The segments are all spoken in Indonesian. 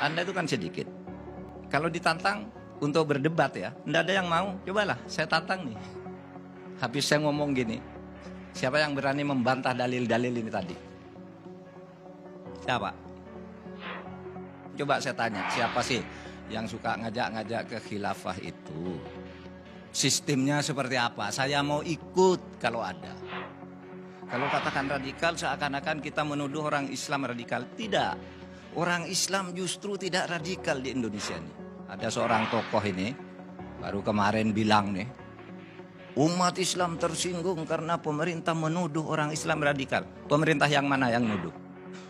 Anda itu kan sedikit. Kalau ditantang untuk berdebat ya, tidak ada yang mau. Cobalah, saya tantang nih. Habis saya ngomong gini, siapa yang berani membantah dalil-dalil ini tadi? Siapa? Coba saya tanya, siapa sih yang suka ngajak-ngajak ke khilafah itu? Sistemnya seperti apa? Saya mau ikut kalau ada. Kalau katakan radikal, seakan-akan kita menuduh orang Islam radikal. Tidak. Orang Islam justru tidak radikal di Indonesia ini. Ada seorang tokoh ini, baru kemarin bilang nih, umat Islam tersinggung karena pemerintah menuduh orang Islam radikal. Pemerintah yang mana yang nuduh?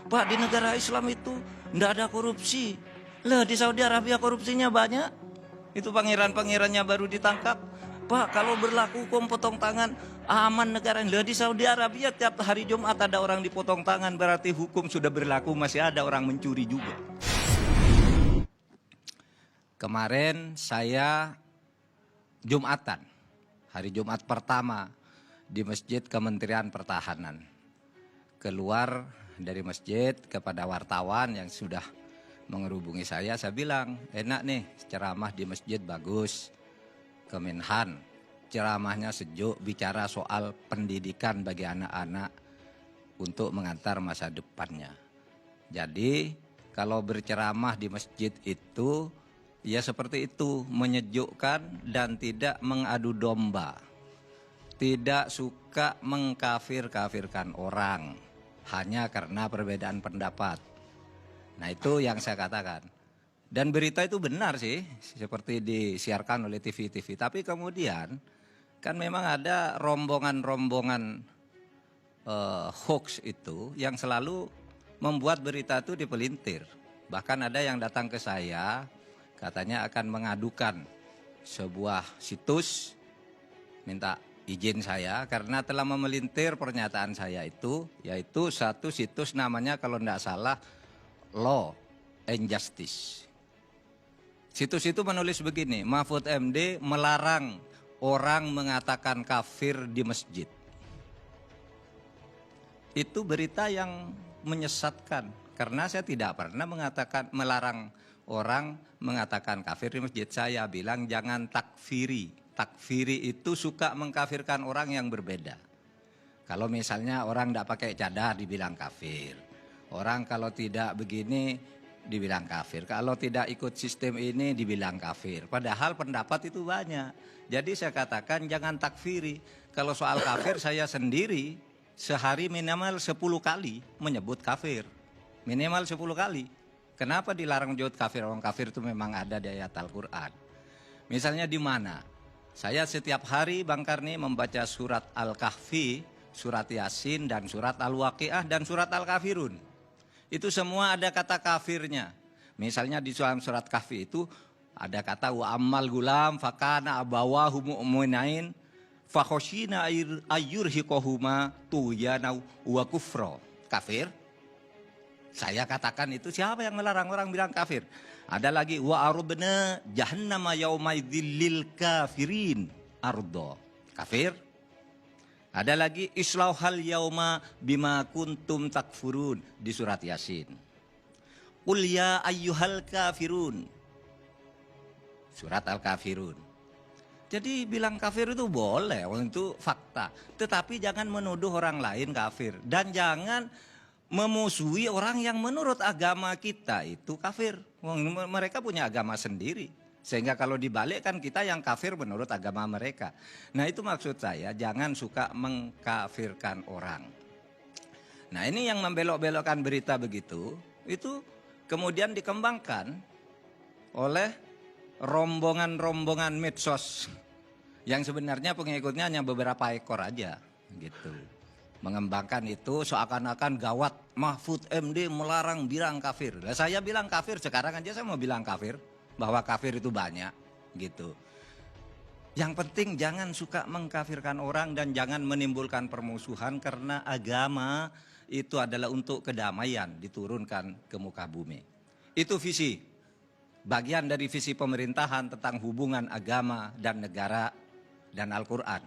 Pak, di negara Islam itu tidak ada korupsi. Lah, di Saudi Arabia korupsinya banyak. Itu pangeran-pangerannya baru ditangkap. Pak, kalau berlaku hukum potong tangan, aman negara. Lah, di Saudi Arabia tiap hari Jumat ada orang dipotong tangan, berarti hukum sudah berlaku, masih ada orang mencuri juga. Kemarin saya Jumatan, hari Jumat pertama di Masjid Kementerian Pertahanan. Keluar dari masjid kepada wartawan yang sudah mengerubungi saya bilang, enak nih ceramah di masjid bagus. Kemenhan, ceramahnya sejuk, bicara soal pendidikan bagi anak-anak untuk mengantar masa depannya. Jadi kalau berceramah di masjid itu ya seperti itu, menyejukkan dan tidak mengadu domba. Tidak suka mengkafir-kafirkan orang hanya karena perbedaan pendapat. Nah, itu yang saya katakan. Dan berita itu benar sih, seperti disiarkan oleh TV-TV. Tapi kemudian kan memang ada rombongan-rombongan hoax itu yang selalu membuat berita itu dipelintir. Bahkan ada yang datang ke saya, katanya akan mengadukan sebuah situs, minta izin saya karena telah memelintir pernyataan saya itu, yaitu satu situs namanya kalau tidak salah Law and Justice. Situs itu menulis begini, Mahfud MD melarang orang mengatakan kafir di masjid. Itu berita yang menyesatkan karena saya tidak pernah melarang orang mengatakan kafir di masjid. Saya bilang jangan takfiri. Takfiri itu suka mengkafirkan orang yang berbeda. Kalau misalnya orang tidak pakai cadar dibilang kafir. Orang kalau tidak begini dibilang kafir. Kalau tidak ikut sistem ini dibilang kafir. Padahal pendapat itu banyak. Jadi saya katakan jangan takfiri. Kalau soal kafir saya sendiri sehari minimal 10 kali menyebut kafir. Minimal 10 kali. Kenapa dilarang menyebut kafir? Orang kafir itu memang ada di ayat Al-Quran. Misalnya di mana? Saya setiap hari Bang Karni membaca surat Al-Kahfi, surat Yasin, dan surat Al-Waqiah, dan surat Al-Kafirun. Itu semua ada kata kafirnya. Misalnya di surat Kahfi itu ada kata wa ammal gulam fakana abawahu mu'minain fakhoshina ayyurhiqohuma tuyana wa kufro. Kafir. Saya katakan itu, siapa yang melarang orang bilang kafir? Ada lagi wa arudna jahannama yaumaidzil kafirin ardo. Kafir. Ada lagi islauhal yauma bima kuntum takfurun di surat Yasin. Qul ya ayyuhal kafirun. Surat Al-Kafirun. Jadi bilang kafir itu boleh, itu fakta. Tetapi jangan menuduh orang lain kafir. Dan jangan memusuhi orang yang menurut agama kita itu kafir. Mereka punya agama sendiri. Sehingga kalau dibalikkan kita yang kafir menurut agama mereka. Nah, itu maksud saya, jangan suka mengkafirkan orang. Nah, ini yang membelok-belokkan berita begitu, itu kemudian dikembangkan oleh rombongan-rombongan medsos yang sebenarnya pengikutnya hanya beberapa ekor aja gitu. Mengembangkan itu seakan-akan gawat, Mahfud MD melarang bilang kafir. Nah, saya bilang kafir, sekarang aja saya mau bilang kafir. Bahwa kafir itu banyak gitu. Yang penting jangan suka mengkafirkan orang dan jangan menimbulkan permusuhan karena agama itu adalah untuk kedamaian diturunkan ke muka bumi. Itu visi, bagian dari visi pemerintahan tentang hubungan agama dan negara dan Al-Quran.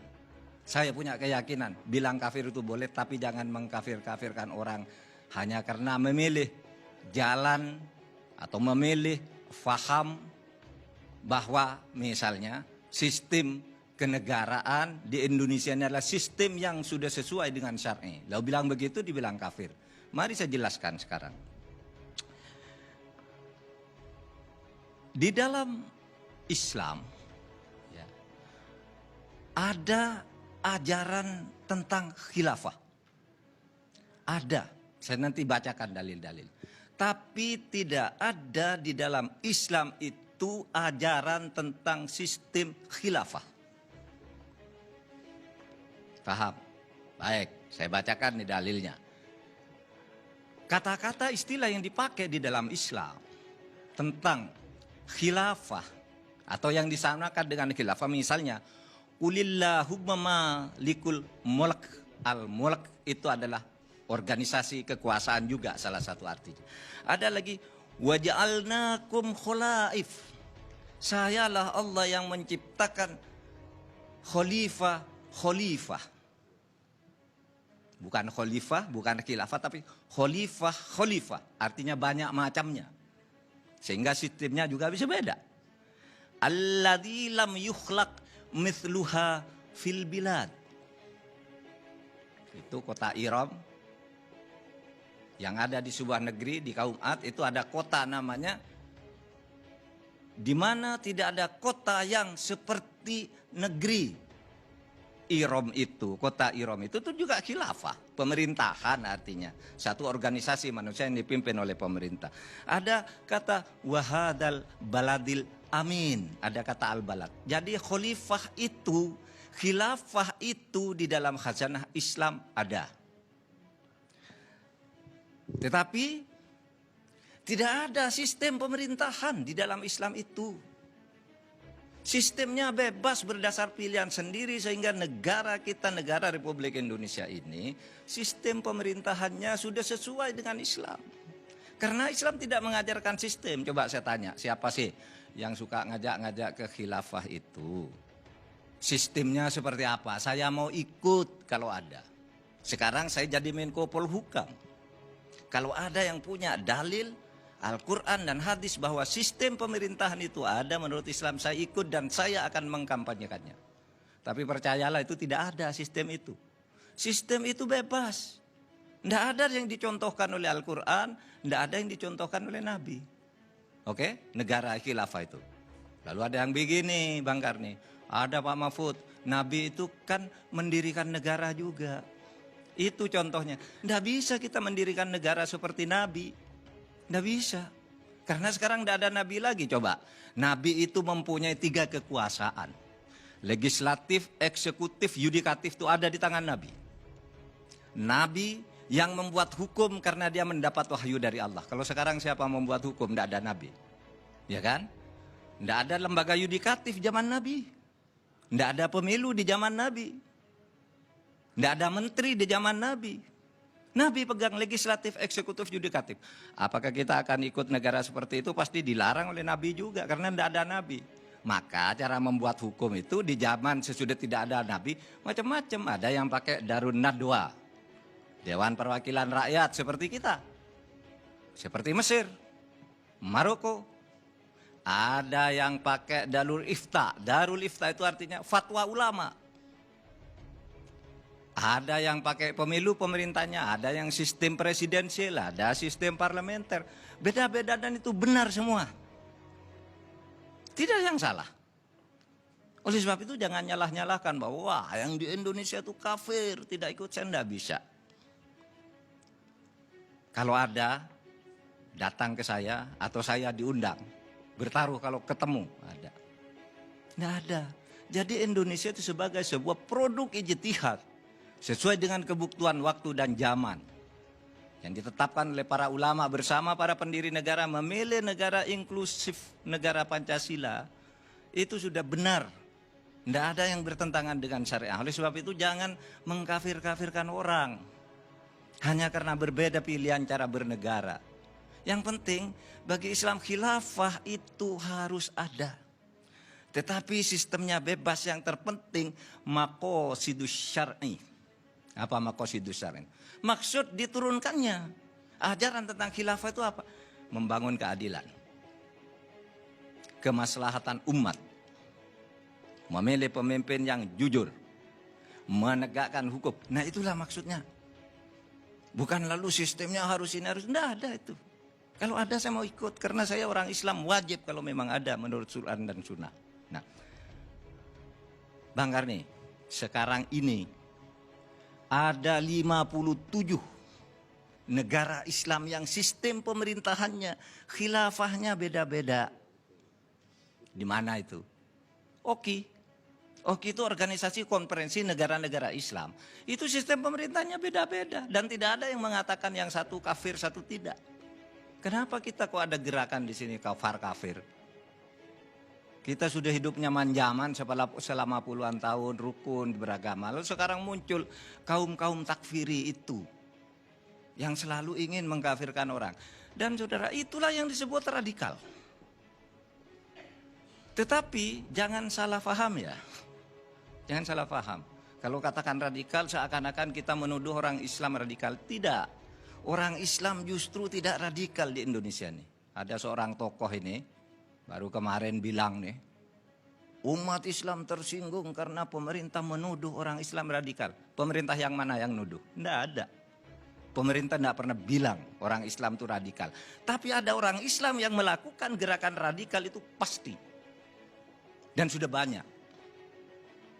Saya punya keyakinan bilang kafir itu boleh, tapi jangan mengkafir-kafirkan orang hanya karena memilih jalan atau memilih faham bahwa misalnya sistem kenegaraan di Indonesia ini adalah sistem yang sudah sesuai dengan syar'i. Lalu bilang begitu dibilang kafir. Mari saya jelaskan sekarang. Di dalam Islam ya, ada ajaran tentang khilafah. Ada, saya nanti bacakan dalil-dalil. Tapi tidak ada di dalam Islam itu ajaran tentang sistem khilafah. Paham? Baik, saya bacakan nih dalilnya. Kata-kata istilah yang dipakai di dalam Islam tentang khilafah atau yang disamakan dengan khilafah, misalnya Qulillahumma malikul mulk. Al-mulk itu adalah organisasi kekuasaan juga salah satu artinya. Ada lagi waja'alnakum khulaif. Sayalah Allah yang menciptakan khalifah. Bukan khalifah, bukan khilafah, tapi khalifah. Artinya banyak macamnya. Sehingga sistemnya juga bisa beda. Alladzi lam yukhlaq mithluha fil bilad. Itu kota Iram yang ada di sebuah negeri di kaum Ad, itu ada kota namanya, di mana tidak ada kota yang seperti negeri Iram itu. Kota Iram itu juga khilafah, pemerintahan artinya. Satu organisasi manusia yang dipimpin oleh pemerintah. Ada kata wahadal baladil amin, ada kata al-balad. Jadi khalifah itu, khilafah itu di dalam khazanah Islam ada. Tetapi tidak ada sistem pemerintahan di dalam Islam itu. Sistemnya bebas berdasar pilihan sendiri, sehingga negara kita, negara Republik Indonesia ini, sistem pemerintahannya sudah sesuai dengan Islam. Karena Islam tidak mengajarkan sistem. Coba saya tanya, siapa sih yang suka ngajak-ngajak ke khilafah itu? Sistemnya seperti apa? Saya mau ikut kalau ada. Sekarang saya jadi Menko Polhukam. Kalau ada yang punya dalil Al-Quran dan hadis bahwa sistem pemerintahan itu ada menurut Islam, saya ikut dan saya akan mengkampanyekannya. Tapi percayalah, itu tidak ada sistem itu. Sistem itu bebas. Tidak ada yang dicontohkan oleh Al-Quran, tidak ada yang dicontohkan oleh Nabi. Oke, negara khilafah itu. Lalu ada yang begini, Bang Karni. Ada Pak Mahfud, Nabi itu kan mendirikan negara juga. Itu contohnya. Tidak bisa kita mendirikan negara seperti Nabi. Tidak bisa. Karena sekarang tidak ada Nabi lagi. Coba, Nabi itu mempunyai 3 kekuasaan. Legislatif, eksekutif, yudikatif itu ada di tangan Nabi. Nabi yang membuat hukum karena dia mendapat wahyu dari Allah. Kalau sekarang siapa membuat hukum? Tidak ada Nabi. Ya kan? Tidak ada lembaga yudikatif zaman Nabi. Tidak ada pemilu di zaman Nabi. Tidak ada menteri di zaman Nabi. Nabi pegang legislatif, eksekutif, yudikatif. Apakah kita akan ikut negara seperti itu? Pasti dilarang oleh Nabi juga, karena tidak ada Nabi. Maka cara membuat hukum itu di zaman sesudah tidak ada Nabi, macam-macam. Ada yang pakai Darun Nadwa, Dewan Perwakilan Rakyat seperti kita. Seperti Mesir, Maroko. Ada yang pakai Darul Ifta. Darul Ifta itu artinya fatwa ulama. Ada yang pakai pemilu pemerintahnya, ada yang sistem presidensial, ada sistem parlementer. Beda-beda dan itu benar semua. Tidak yang salah. Oleh sebab itu jangan nyalah-nyalahkan bahwa wah, yang di Indonesia itu kafir, tidak ikut, saya tidak bisa. Kalau ada, datang ke saya atau saya diundang. Bertaruh kalau ketemu, ada. Tidak ada. Jadi Indonesia itu sebagai sebuah produk ijtihad. Sesuai dengan kebutuhan waktu dan zaman. Yang ditetapkan oleh para ulama bersama para pendiri negara, memilih negara inklusif, negara Pancasila. Itu sudah benar. Tidak ada yang bertentangan dengan syariah. Oleh sebab itu jangan mengkafir-kafirkan orang. Hanya karena berbeda pilihan cara bernegara. Yang penting bagi Islam khilafah itu harus ada. Tetapi sistemnya bebas, yang terpenting maqasidus syar'i. Apa maqasidus syar'i? Maksud diturunkannya. Ajaran tentang khilafah itu apa? membangun keadilan, kemaslahatan umat, memilih pemimpin yang jujur, menegakkan hukum. Nah itulah maksudnya. Bukan lalu sistemnya harus ini, harus. Tidak ada itu. Kalau ada saya mau ikut, karena saya orang Islam, wajib kalau memang ada menurut Quran dan Sunnah. Nah, Bang Karni, sekarang ini ada 57 negara Islam yang sistem pemerintahannya, khilafahnya beda-beda. Di mana itu? Oki. Oki itu organisasi konferensi negara-negara Islam. Itu sistem pemerintahnya beda-beda. Dan tidak ada yang mengatakan yang satu kafir, satu tidak. Kenapa kita kok ada gerakan di sini kafir kafir? Kita sudah hidup nyaman zaman selama puluhan tahun, rukun, beragama. Lalu sekarang muncul kaum-kaum takfiri itu. Yang selalu ingin mengkafirkan orang. Dan saudara, itulah yang disebut radikal. Tetapi jangan salah paham ya. Jangan salah paham. Kalau katakan radikal seakan-akan kita menuduh orang Islam radikal. Tidak. Orang Islam justru tidak radikal di Indonesia nih. Ada seorang tokoh ini, baru kemarin bilang nih, umat Islam tersinggung karena pemerintah menuduh orang Islam radikal. Pemerintah yang mana yang nuduh? Tidak ada. Pemerintah tidak pernah bilang orang Islam itu radikal. Tapi ada orang Islam yang melakukan gerakan radikal itu pasti. Dan sudah banyak.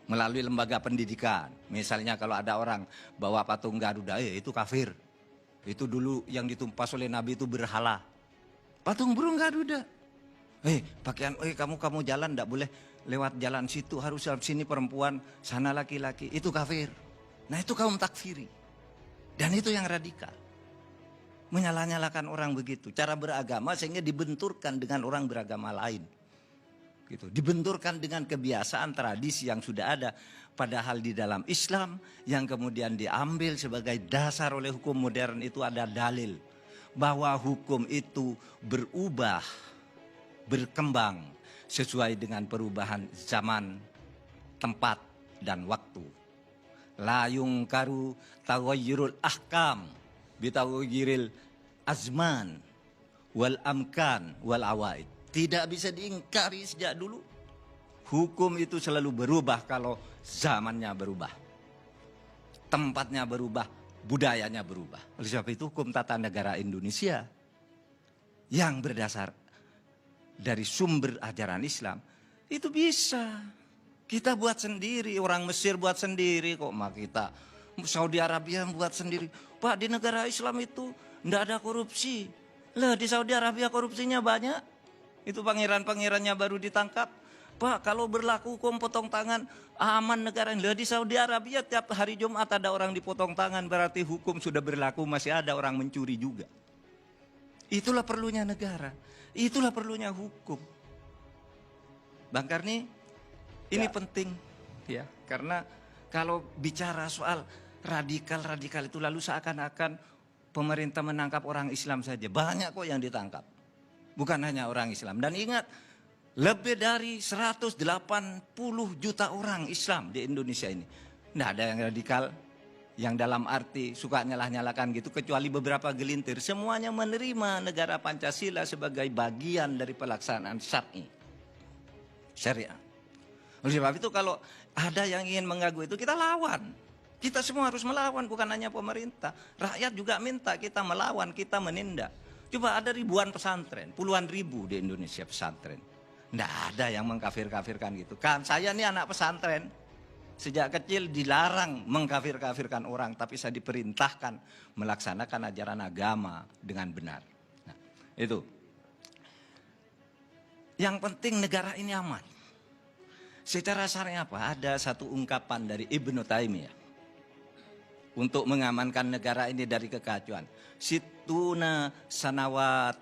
Melalui lembaga pendidikan. Misalnya kalau ada orang bawa patung Garuda, itu kafir. Itu dulu yang ditumpas oleh Nabi itu berhala. Patung burung Garuda. Pakaian, kamu jalan tidak boleh lewat jalan situ. Harus lewat sini perempuan, sana laki-laki. Itu kafir. Nah itu kaum takfiri. Dan itu yang radikal. Menyalah-nyalakan orang begitu. Cara beragama sehingga dibenturkan dengan orang beragama lain. Gitu. Dibenturkan dengan kebiasaan tradisi yang sudah ada. Padahal di dalam Islam yang kemudian diambil sebagai dasar oleh hukum modern itu ada dalil. Bahwa hukum itu berubah, berkembang sesuai dengan perubahan zaman, tempat, dan waktu. La yungkaru taghayyurul ahkam bitaghayyuril azman wal amkan wal awaid. Tidak bisa diingkari sejak dulu. Hukum itu selalu berubah kalau zamannya berubah. Tempatnya berubah, budayanya berubah. Oleh sebab itu hukum tata negara Indonesia yang berdasar dari sumber ajaran Islam itu bisa. Kita buat sendiri, orang Mesir buat sendiri kok, kita Saudi Arabia buat sendiri. Pak, di negara Islam itu tidak ada korupsi. Lah di Saudi Arabia korupsinya banyak. Itu pangeran-pangerannya baru ditangkap. Pak, kalau berlaku hukum potong tangan aman negara. Lah di Saudi Arabia tiap hari Jumat ada orang dipotong tangan, berarti hukum sudah berlaku, masih ada orang mencuri juga. Itulah perlunya negara. Itulah perlunya hukum. Bang Karni, ini penting ya, karena kalau bicara soal radikal-radikal itu lalu seakan-akan pemerintah menangkap orang Islam saja. Banyak kok yang ditangkap. Bukan hanya orang Islam. Dan ingat, lebih dari 180 juta orang Islam di Indonesia ini. Tidak ada yang radikal, yang dalam arti suka nyalah-nyalakan gitu, kecuali beberapa gelintir. Semuanya menerima negara Pancasila sebagai bagian dari pelaksanaan syariah. Oleh sebab itu kalau ada yang ingin mengganggu itu, kita lawan. Kita semua harus melawan, bukan hanya pemerintah. Rakyat juga minta kita melawan, kita menindak. Coba ada ribuan pesantren, puluhan ribu di Indonesia pesantren. Tidak ada yang mengkafir-kafirkan gitu. Kan saya ini anak pesantren. Sejak kecil dilarang mengkafir-kafirkan orang. Tapi saya diperintahkan melaksanakan ajaran agama dengan benar. Nah, itu. Yang penting negara ini aman. Secara syariah apa? Ada satu ungkapan dari Ibnu Taimiyah. Untuk mengamankan negara ini dari kekacauan. Situna sanawat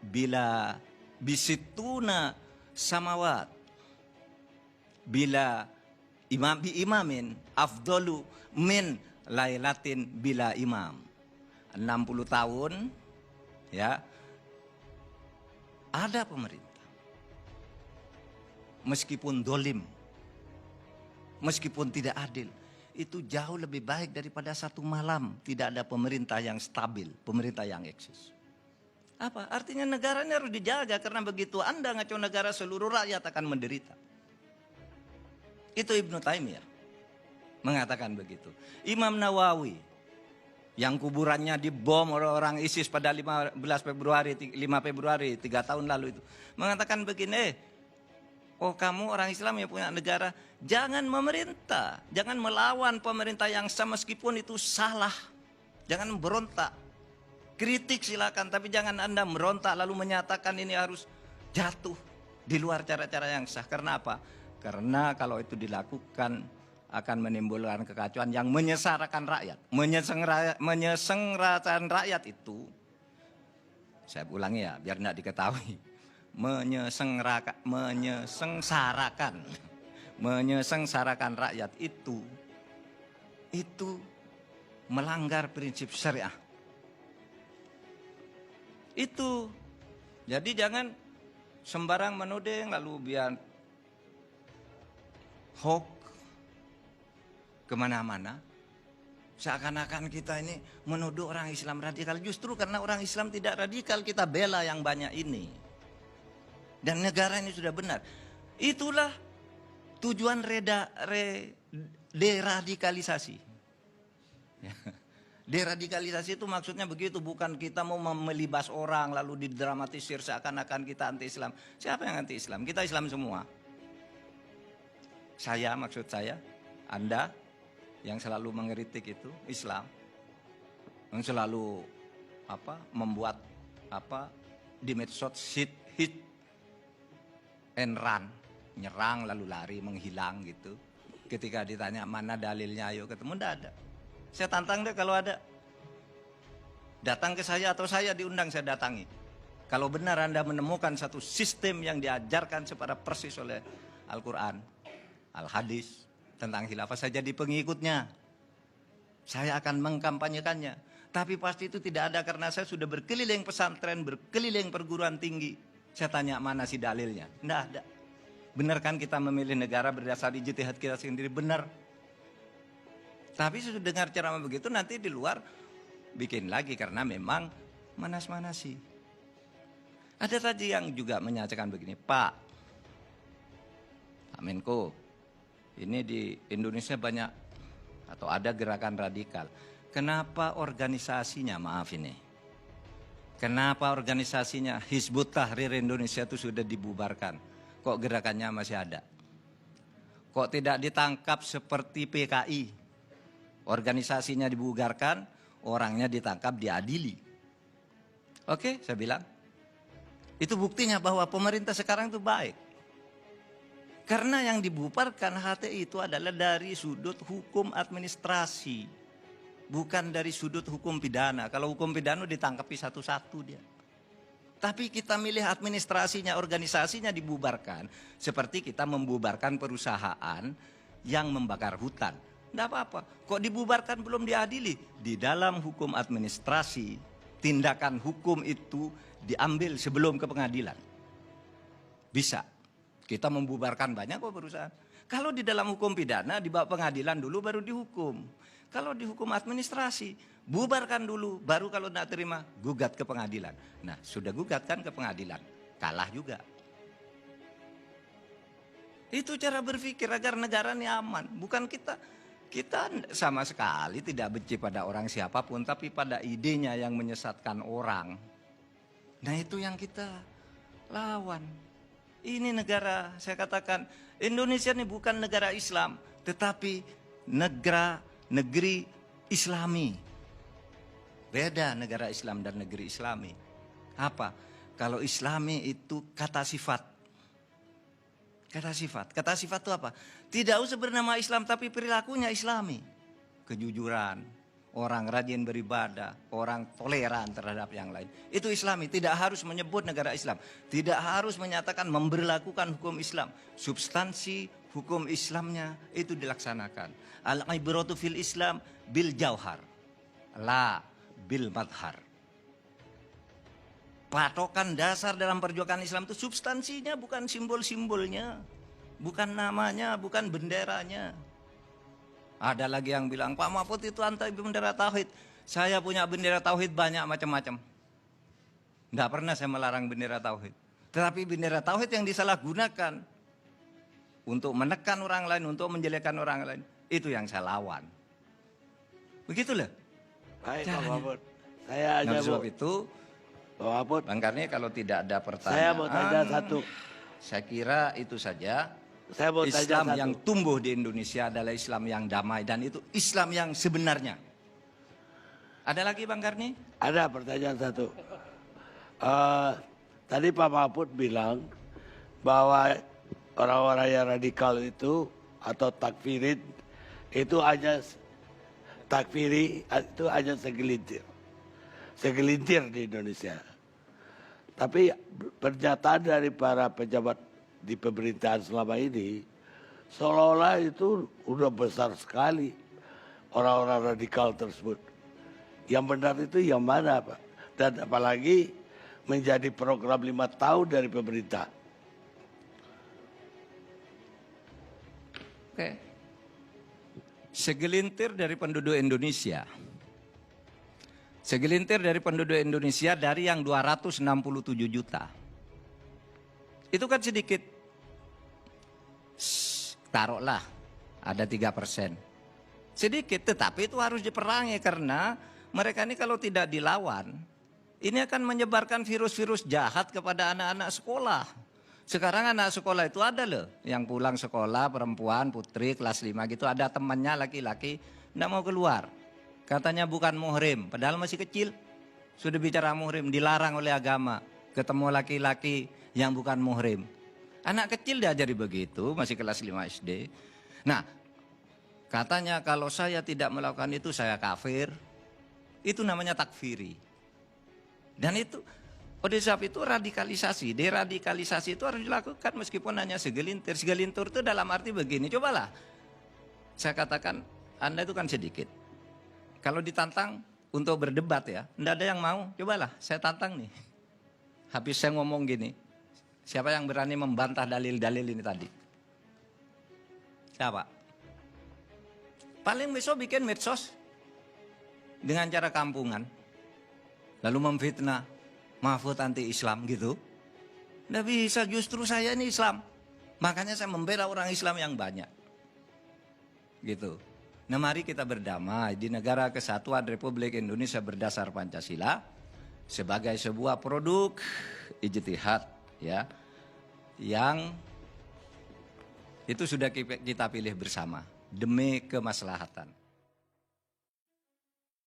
bila bisituna samawat bila imamin afdolu min lailatin bila imam. 60 tahun ya ada pemerintah. Meskipun dolim, meskipun tidak adil, itu jauh lebih baik daripada satu malam tidak ada pemerintah yang stabil, pemerintah yang eksis. Apa? Artinya negara ini harus dijaga, karena begitu Anda ngaco negara, seluruh rakyat akan menderita. Itu Ibnu Taimiyah mengatakan begitu. Imam Nawawi yang kuburannya dibom oleh orang ISIS pada 5 Februari 3 tahun lalu itu mengatakan begini, oh kamu orang Islam yang punya negara, jangan memerintah, jangan melawan pemerintah yang sah meskipun itu salah. Jangan berontak. Kritik silakan, tapi jangan Anda merontak lalu menyatakan ini harus jatuh di luar cara-cara yang sah. Karena apa? Karena kalau itu dilakukan akan menimbulkan kekacauan yang menyesarakan rakyat. Menyengsarakan rakyat itu, saya ulangi ya biar tidak diketahui. Menyengsarakan rakyat itu melanggar prinsip syariah. Itu. Jadi jangan sembarang menuding lalu biar hoax kemana-mana. Seakan-akan kita ini menuduh orang Islam radikal. Justru karena orang Islam tidak radikal kita bela yang banyak ini. Dan negara ini sudah benar. Itulah tujuan deradikalisasi. Deradikalisasi itu maksudnya begitu, bukan kita mau melibas orang lalu didramatisir seakan-akan kita anti Islam. Siapa yang anti Islam? Kita Islam semua. Maksud saya, Anda yang selalu mengkritik itu Islam, yang selalu membuat di medsos hit and run, nyerang lalu lari menghilang gitu. Ketika ditanya mana dalilnya, ayo ketemu, tidak ada. Saya tantang deh kalau ada. Datang ke saya atau saya diundang, saya datangi. Kalau benar Anda menemukan satu sistem yang diajarkan secara persis oleh Al-Quran, Al-Hadis tentang khilafah, saya jadi pengikutnya. Saya akan mengkampanyekannya. Tapi pasti itu tidak ada, karena saya sudah berkeliling pesantren, berkeliling perguruan tinggi. Saya tanya mana sih dalilnya? Tidak ada. Benar kan kita memilih negara berdasar ijtihad kita sendiri? Benar. Tapi sudah dengar ceramah begitu, nanti di luar bikin lagi karena memang manas-manasi. Ada tadi yang juga menyatakan begini, Pak Menko, ini di Indonesia banyak atau ada gerakan radikal. Kenapa organisasinya, kenapa organisasinya Hizbut Tahrir Indonesia itu sudah dibubarkan? Kok gerakannya masih ada? Kok tidak ditangkap seperti PKI? Organisasinya dibubarkan, orangnya ditangkap, diadili. Oke, saya bilang. Itu buktinya bahwa pemerintah sekarang itu baik. Karena yang dibubarkan HTI itu adalah dari sudut hukum administrasi. Bukan dari sudut hukum pidana. Kalau hukum pidana ditangkapi satu-satu dia. Tapi kita milih administrasinya, organisasinya dibubarkan. Seperti kita membubarkan perusahaan yang membakar hutan. Tidak apa-apa. Kok dibubarkan belum diadili? Di dalam hukum administrasi, tindakan hukum itu diambil sebelum ke pengadilan. Bisa. Kita membubarkan banyak kok perusahaan. Kalau di dalam hukum pidana, dibawa pengadilan dulu baru dihukum. Kalau di hukum administrasi, bubarkan dulu. Baru kalau tidak terima, gugat ke pengadilan. Nah, sudah gugat kan ke pengadilan. Kalah juga. Itu cara berpikir agar negara ini aman. Bukan kita sama sekali tidak benci pada orang siapapun, tapi pada idenya yang menyesatkan orang. Nah itu yang kita lawan. Ini negara, saya katakan, Indonesia ini bukan negara Islam, tetapi negeri Islami. Beda negara Islam dan negeri Islami. Apa? Kalau Islami itu kata sifat. Kata sifat itu apa? Tidak usah bernama Islam tapi perilakunya Islami. Kejujuran, orang rajin beribadah, orang toleran terhadap yang lain. Itu Islami, tidak harus menyebut negara Islam. Tidak harus menyatakan memberlakukan hukum Islam. Substansi hukum Islamnya itu dilaksanakan. Al-ibratu fil Islam bil jauhar, la bil madhar. Patokan dasar dalam perjuangan Islam itu substansinya, bukan simbol-simbolnya, bukan namanya, bukan benderanya. Ada lagi yang bilang, Pak Mahfud itu anti bendera tauhid. Saya punya bendera tauhid banyak macam-macam. Tidak pernah saya melarang bendera tauhid. Tetapi bendera tauhid yang disalahgunakan untuk menekan orang lain, untuk menjelekkan orang lain, itu yang saya lawan. Begitulah. Baik, Pak Mahfud. Saya aja Nah, sebab itu, Pak Mahfud, Bang Karni, kalau tidak ada pertanyaan, saya mau tanya satu. saya kira itu saja. Saya mau tanya Islam satu. yang tumbuh di Indonesia adalah Islam yang damai, dan itu Islam yang sebenarnya. Ada lagi Bang Karni? Ada pertanyaan satu. Tadi Pak Mahfud bilang bahwa orang-orang yang radikal itu atau takfirin itu hanya segelintir di Indonesia. Tapi pernyataan dari para pejabat di pemerintahan selama ini seolah-olah itu udah besar sekali orang-orang radikal tersebut. Yang benar itu yang mana, Pak? Dan apalagi menjadi program 5 tahun dari pemerintah. Oke. Segelintir dari penduduk Indonesia. Segelintir dari penduduk Indonesia dari yang 267 juta. Itu kan sedikit. Taruhlah ada 3%. Sedikit, tetapi itu harus diperangi karena mereka ini kalau tidak dilawan, ini akan menyebarkan virus-virus jahat kepada anak-anak sekolah. Sekarang anak sekolah itu ada loh, yang pulang sekolah, perempuan, putri, kelas 5 gitu, ada temannya laki-laki, tidak mau keluar. Katanya bukan muhrim, padahal masih kecil. Sudah bicara muhrim, dilarang oleh agama. Ketemu laki-laki yang bukan muhrim. Anak kecil diajari begitu, masih kelas 5 SD. Nah, katanya kalau saya tidak melakukan itu, saya kafir. Itu namanya takfiri. Dan itu, oleh sebab itu radikalisasi, deradikalisasi itu harus dilakukan meskipun hanya segelintir. Segelintir itu dalam arti begini, cobalah. Saya katakan, Anda itu kan sedikit. Kalau ditantang untuk berdebat ya, tidak ada yang mau, cobalah saya tantang nih. Habis saya ngomong gini, siapa yang berani membantah dalil-dalil ini tadi? Siapa? Paling besok bikin medsos dengan cara kampungan, lalu memfitnah Mahfud anti-Islam gitu. Tidak bisa, justru saya ini Islam. Makanya saya membela orang Islam yang banyak. Gitu. Nah mari kita berdamai di negara kesatuan Republik Indonesia berdasar Pancasila sebagai sebuah produk ijtihad ya, yang itu sudah kita pilih bersama demi kemaslahatan.